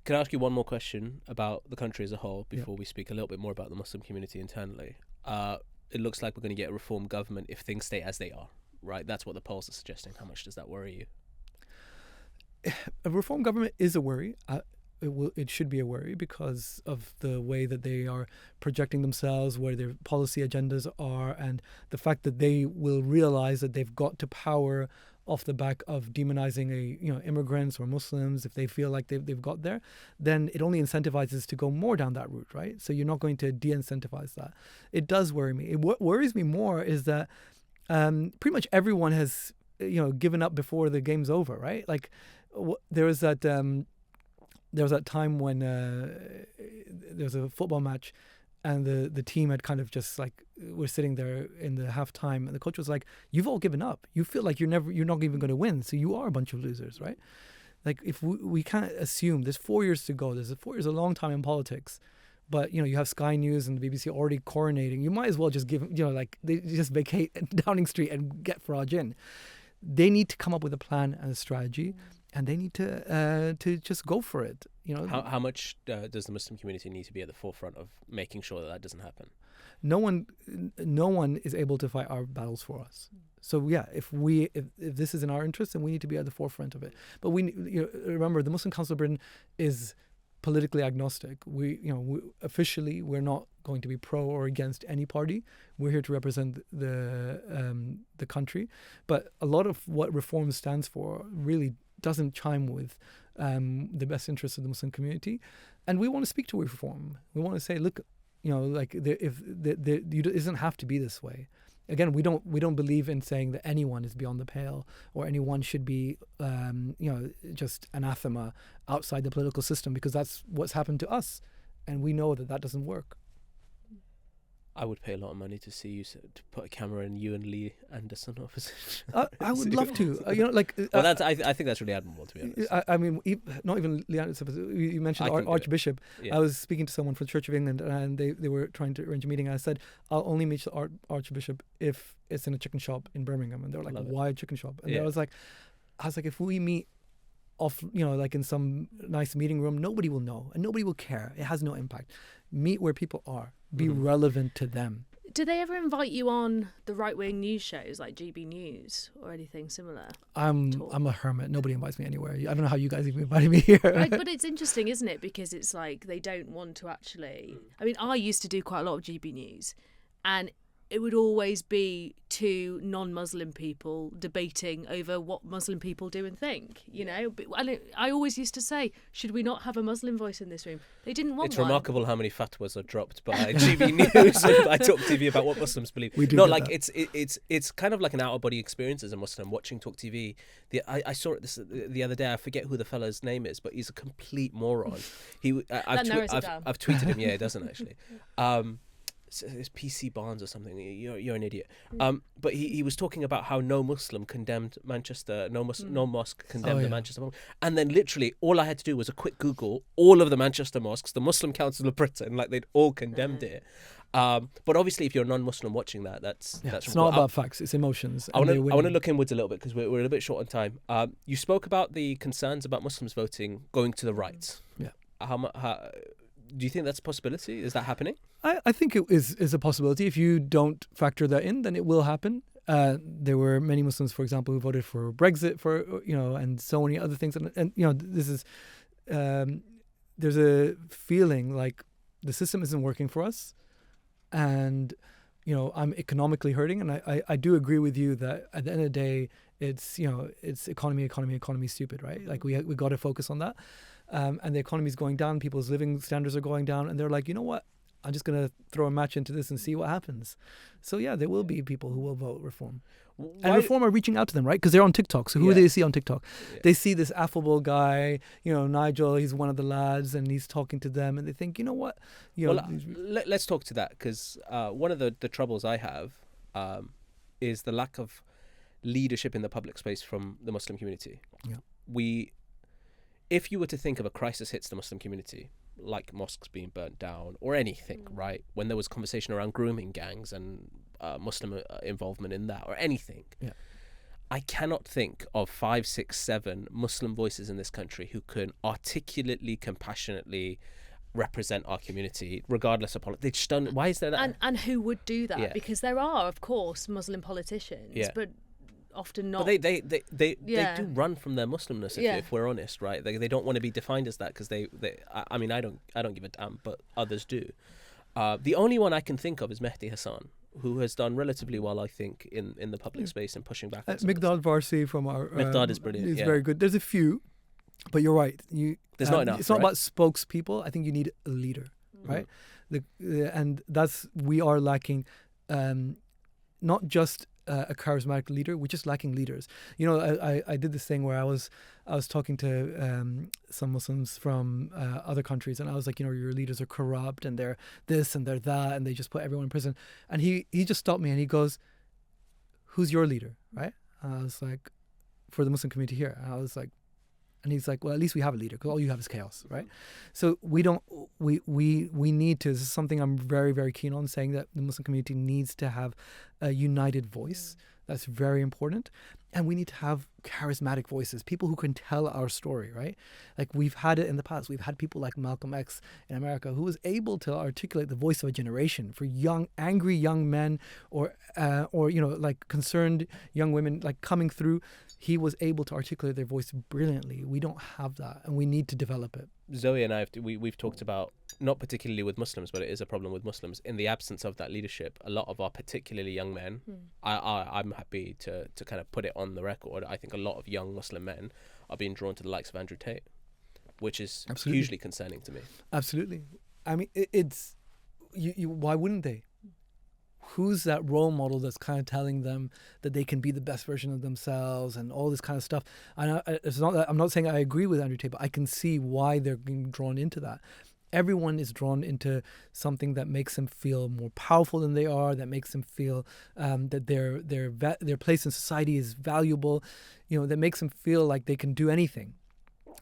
Can I ask you one more question about the country as a whole before we speak a little bit more about the Muslim community internally? It looks like we're going to get a reform government if things stay as they are, right? That's what the polls are suggesting. How much does that worry you? A reform government is a worry. It should be a worry because of the way that they are projecting themselves, where their policy agendas are, and the fact that they will realize that they've got to power off the back of demonizing immigrants or Muslims. If they feel like they've got there, then it only incentivizes to go more down that route, right? So you're not going to de-incentivize that. It does worry me. What worries me more is that pretty much everyone has given up before the game's over, right? Like there was that time when there was a football match, and the team had kind of just like were sitting there in the halftime, and the coach was like, "You've all given up. You feel like you're not even going to win, so you are a bunch of losers, right?" Like if we can't assume there's 4 years to go. 4 years is a long time in politics, but you have Sky News and the BBC already coronating. You might as well just give they just vacate Downing Street and get Farage in. They need to come up with a plan and a strategy. And they need to just go for it. How much does the Muslim community need to be at the forefront of making sure that doesn't happen? No one is able to fight our battles for us. So yeah, if this is in our interest, then we need to be at the forefront of it. But we remember the Muslim Council of Britain is politically agnostic. Officially we're not going to be pro or against any party. We're here to represent the country. But a lot of what reform stands for really doesn't chime with the best interests of the Muslim community, and we want to speak to reform. We want to say, look, it doesn't have to be this way. Again, we don't believe in saying that anyone is beyond the pale or anyone should be just anathema outside the political system, because that's what's happened to us, and we know that doesn't work. I would pay a lot of money to see you, to put a camera in you and Lee Anderson opposite. I would love to. I think that's really admirable, to be honest. I mean, not even Lee Anderson. You mentioned Archbishop. Yeah. I was speaking to someone from the Church of England, and they were trying to arrange a meeting. And I said, I'll only meet the Archbishop if it's in a chicken shop in Birmingham. And they were like, why a chicken shop? And I was like, if we meet off, in some nice meeting room, nobody will know and nobody will care. It has no impact. Meet where people are. Be relevant to them. Do they ever invite you on the right-wing news shows like GB News or anything similar? I'm a hermit. Nobody invites me anywhere. I don't know how you guys even invited me here. But it's interesting, isn't it? Because it's like they don't want to actually... I mean, I used to do quite a lot of GB News, and it would always be two non-Muslim people debating over what Muslim people do and think, But I always used to say, should we not have a Muslim voice in this room? They didn't want one. It's remarkable how many fatwas are dropped by GB News and by Talk TV about what Muslims believe. We do it's kind of like an out-of-body experience as a Muslim watching Talk TV. I saw it the other day. I forget who the fella's name is, but he's a complete moron. I've tweeted him. Yeah, it doesn't actually. It's PC Barnes or something. You're an idiot. But he was talking about how no Muslim condemned Manchester, no mosque condemned the Manchester mosque. And then literally all I had to do was a quick Google all of the Manchester mosques, the Muslim Council of Britain, like they'd all condemned it. But obviously if you're a non-Muslim watching that, that's it's not about facts, it's emotions. I want to look inwards a little bit because we're a little bit short on time. You spoke about the concerns about Muslims voting going to the right. Yeah. How do you think that's a possibility? Is that happening? I think it is a possibility. If you don't factor that in, then it will happen. There were many Muslims, for example, who voted for Brexit, and so many other things. And this is there's a feeling like the system isn't working for us, and I'm economically hurting. And I do agree with you that at the end of the day, it's economy stupid, right? Like we got to focus on that. And the economy is going down, people's living standards are going down, and they're like, you know what? I'm just going to throw a match into this and see what happens. So yeah, there will be people who will vote Reform. And Reform are reaching out to them, right? Because they're on TikTok. So who do they see on TikTok? Yeah. They see this affable guy, Nigel, he's one of the lads, and he's talking to them, and they think, you know what? Let's talk to that, because one of the troubles I have is the lack of leadership in the public space from the Muslim community. Yeah. If you were to think of a crisis hits the Muslim community, like mosques being burnt down or anything, right? When there was conversation around grooming gangs and Muslim involvement in that or anything, I cannot think of 5, 6, 7 Muslim voices in this country who can articulately, compassionately represent our community, regardless of politics. They just don't. Why is there that? And who would do that? Yeah. Because there are, of course, Muslim politicians, but often not. But they do run from their Muslimness, if we're honest, right? They don't want to be defined as that, because I mean, I don't give a damn, but others do. The only one I can think of is Mehdi Hassan, who has done relatively well, I think, in the public space and pushing back. Miqdad Varsi from our Miqdad is brilliant. He's very good. There's a few, but you're right. There's not enough. It's not about spokespeople. I think you need a leader, right? And we are lacking, not just a charismatic leader. We're just lacking leaders. I did this thing where I was talking to some Muslims from other countries, and I was like, your leaders are corrupt, and they're this and they're that, and they just put everyone in prison. And he just stopped me and he goes, "Who's your leader?" Right? And I was like, "For the Muslim community here." And I was like, and he's like, "Well, at least we have a leader, because all you have is chaos, right?" So we need to. This is something I'm very, very keen on, saying that the Muslim community needs to have a united voice. That's very important. And we need to have charismatic voices, people who can tell our story, right? Like we've had it in the past. We've had people like Malcolm X in America, who was able to articulate the voice of a generation for angry young men or like concerned young women, like coming through. He was able to articulate their voice brilliantly. We don't have that, and we need to develop it. Zoe and I, we've talked about, not particularly with Muslims, but it is a problem with Muslims, in the absence of that leadership. A lot of our particularly young men, I'm happy to kind of put it on the record, I think a lot of young Muslim men are being drawn to the likes of Andrew Tate, which is hugely concerning to me. Absolutely. I mean, it's why wouldn't they? Who's that role model that's kind of telling them that they can be the best version of themselves and all this kind of stuff? And I'm not saying I agree with Andrew Tate, but I can see why they're being drawn into that. Everyone is drawn into something that makes them feel more powerful than they are, that makes them feel that their place in society is valuable, that makes them feel like they can do anything.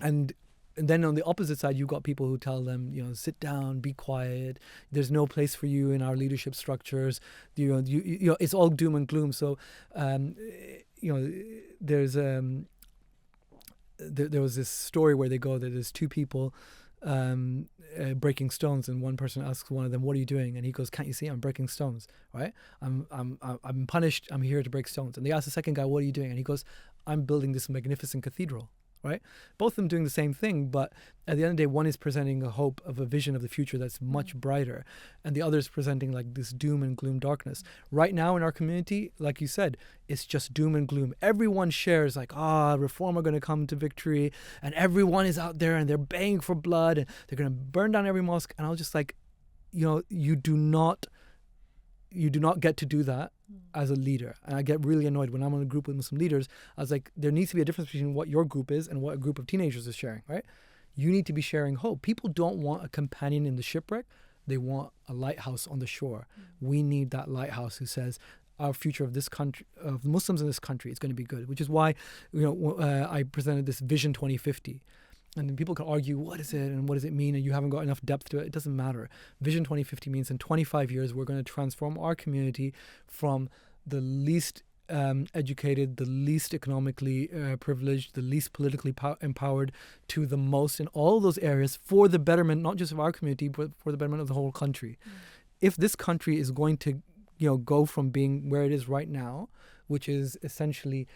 And then on the opposite side, you've got people who tell them, sit down, be quiet. There's no place for you in our leadership structures. It's all doom and gloom. So, there's there was this story where they go that there's 2 people breaking stones, and one person asks one of them, "What are you doing?" And he goes, "Can't you see I'm breaking stones? Right? I'm punished. I'm here to break stones." And they ask the second guy, "What are you doing?" And he goes, "I'm building this magnificent cathedral." Right? Both of them doing the same thing, but at the end of the day, one is presenting a hope of a vision of the future that's much brighter, and the other is presenting like this doom and gloom darkness. Right now in our community, like you said, it's just doom and gloom. Everyone shares like, Reform are going to come to victory, and everyone is out there and they're baying for blood, and they're going to burn down every mosque. And I was just like, you do not get to do that as a leader. And I get really annoyed when I'm in a group with Muslim leaders. I was like, there needs to be a difference between what your group is and what a group of teenagers is sharing, right? You need to be sharing hope. People don't want a companion in the shipwreck. They want a lighthouse on the shore. We need that lighthouse who says, our future of this country, of Muslims in this country, is going to be good, which is why, I presented this Vision 2050. And then people can argue, what is it and what does it mean? And you haven't got enough depth to it. It doesn't matter. Vision 2050 means in 25 years, we're going to transform our community from the least educated, the least economically privileged, the least politically empowered, to the most in all those areas, for the betterment, not just of our community, but for the betterment of the whole country. If this country is going to, go from being where it is right now, which is essentially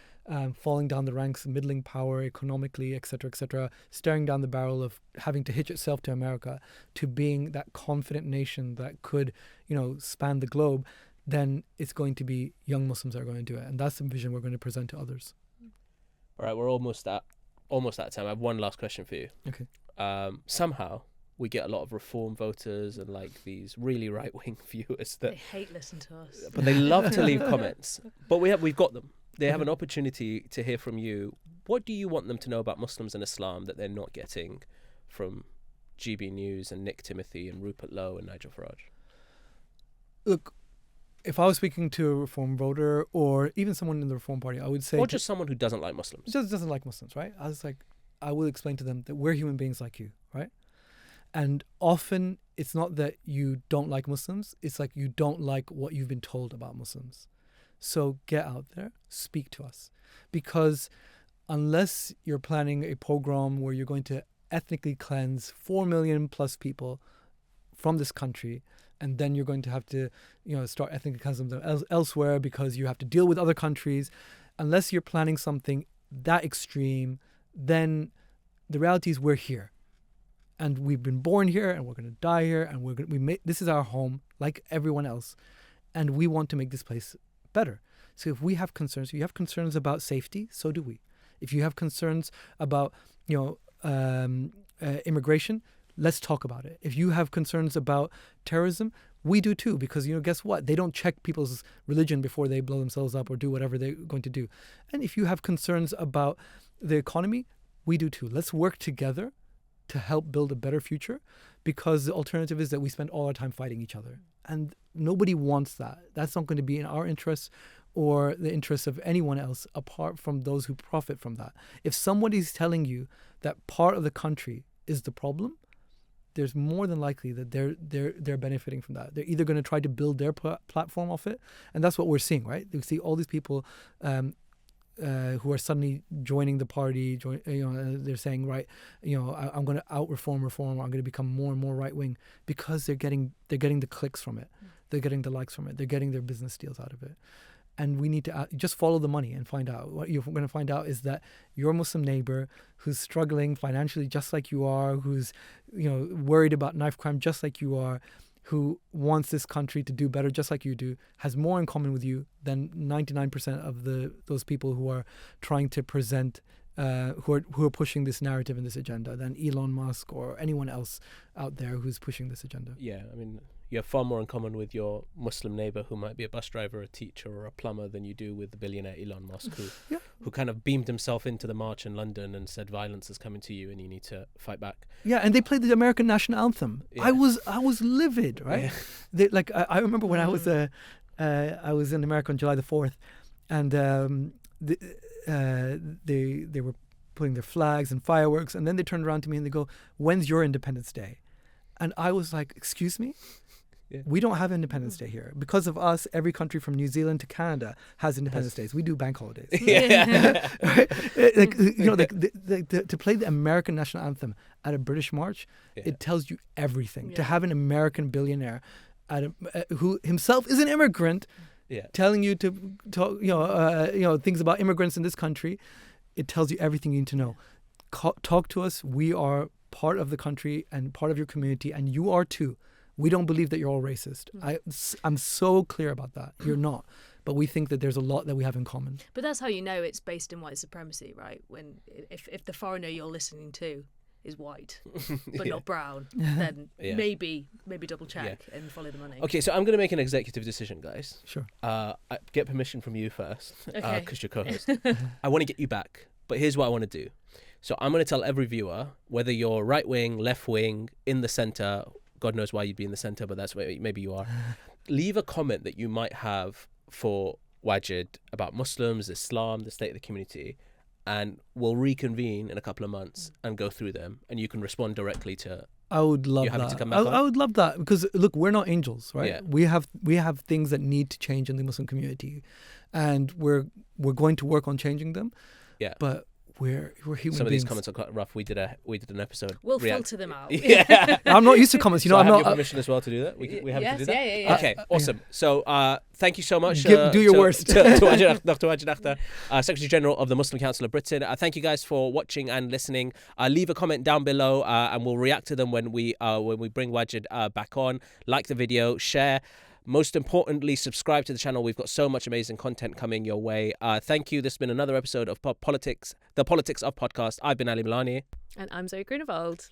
falling down the ranks, middling power economically, et cetera, staring down the barrel of having to hitch itself to America, to being that confident nation that could, span the globe, then it's going to be young Muslims that are going to do it. And that's the vision we're going to present to others. All right, we're almost out of time. I have one last question for you. Okay. Somehow we get a lot of reform voters and like these really right-wing viewers that They hate listening to us. but they love to leave comments. But we've got them. They have an opportunity to hear from you. What do you want them to know about Muslims and Islam that they're not getting from GB News and Nick Timothy and Rupert Lowe and Nigel Farage? Look, if I was speaking to a Reform voter or even someone in the Reform Party, I would say... Or just someone who doesn't like Muslims. Just doesn't like Muslims, right? I will explain to them that we're human beings like you, right? And often it's not that you don't like Muslims, it's like you don't like what you've been told about Muslims. So get out there, speak to us. Because unless you're planning a pogrom where you're going to ethnically cleanse 4 million plus people from this country, and then you're going to have to, start ethnically cleansing them elsewhere because you have to deal with other countries, unless you're planning something that extreme, then the reality is we're here. And we've been born here, and we're going to die here, and this is our home, like everyone else, and we want to make this place better. So if we have concerns, if you have concerns about safety, so do we. If you have concerns about, immigration, let's talk about it. If you have concerns about terrorism, we do too, because, guess what? They don't check people's religion before they blow themselves up or do whatever they're going to do. And if you have concerns about the economy, we do too. Let's work together to help build a better future, because the alternative is that we spend all our time fighting each other. And nobody wants that. That's not going to be in our interests or the interests of anyone else apart from those who profit from that. If somebody's telling you that part of the country is the problem, there's more than likely that they're benefiting from that. They're either going to try to build their platform off it, and that's what we're seeing, right? We see all these people who are suddenly joining the party. They're saying, right, I'm going to out-reform reform. I'm going to become more and more right-wing, because they're getting the clicks from it. They're getting the likes from it. They're getting their business deals out of it. And we need to just follow the money and find out. What you're going to find out is that your Muslim neighbor who's struggling financially just like you are, who's worried about knife crime just like you are, who wants this country to do better just like you do, has more in common with you than 99% of those people who are trying to present, who are pushing this narrative and this agenda, than Elon Musk or anyone else out there who's pushing this agenda. Yeah, I mean, you have far more in common with your Muslim neighbor who might be a bus driver, a teacher, or a plumber than you do with the billionaire Elon Musk, who kind of beamed himself into the march in London and said violence is coming to you and you need to fight back. Yeah, and they played the American national anthem. Yeah. I was livid, right? Yeah. I remember when I was in America on July the 4th, and they were putting their flags and fireworks, and then they turned around to me and they go, "When's your Independence Day?" And I was like, "Excuse me? Yeah. We don't have Independence Day here. Because of us, every country from New Zealand to Canada has Independence Days. We do bank holidays." Yeah. To play the American national anthem at a British march, it tells you everything. Yeah. To have an American billionaire who himself is an immigrant, telling you to talk, things about immigrants in this country, it tells you everything you need to know. Talk to us. We are part of the country and part of your community, and you are too. We don't believe that you're all racist. I'm so clear about that. You're not. But we think that there's a lot that we have in common. But that's how you know it's based in white supremacy, right? When if the foreigner you're listening to is white but not brown, then maybe double check and follow the money. Okay, so I'm going to make an executive decision, guys. Sure. I get permission from you first, because you're co-host. Okay. I want to get you back, but here's what I want to do. So I'm going to tell every viewer, whether you're right wing, left wing, in the center. God knows why you'd be in the center, but that's where maybe you are. Leave a comment that you might have for Wajid about Muslims, Islam, the state of the community, and we'll reconvene in a couple of months and go through them, and you can respond directly to. I would love that. To come back I would love that, because look, we're not angels, right? Yeah. We have things that need to change in the Muslim community, and we're going to work on changing them. Yeah. But we're human beings. Some of these comments are quite rough. We did an episode. We'll filter them out. Yeah. I'm not used to comments. So I'm not. Have your permission as well to do that? We have to do that. Yeah. Okay. Awesome. So thank you so much. Do your worst. to Dr Wajid Akhter, Secretary General of the Muslim Council of Britain. Thank you guys for watching and listening. Leave a comment down below, and we'll react to them when we bring Wajid back on. Like the video, share. Most importantly, subscribe to the channel. We've got so much amazing content coming your way. Thank you. This has been another episode of Politics, the Politics of Podcast. I've been Ali Milani. And I'm Zoe Grunewald.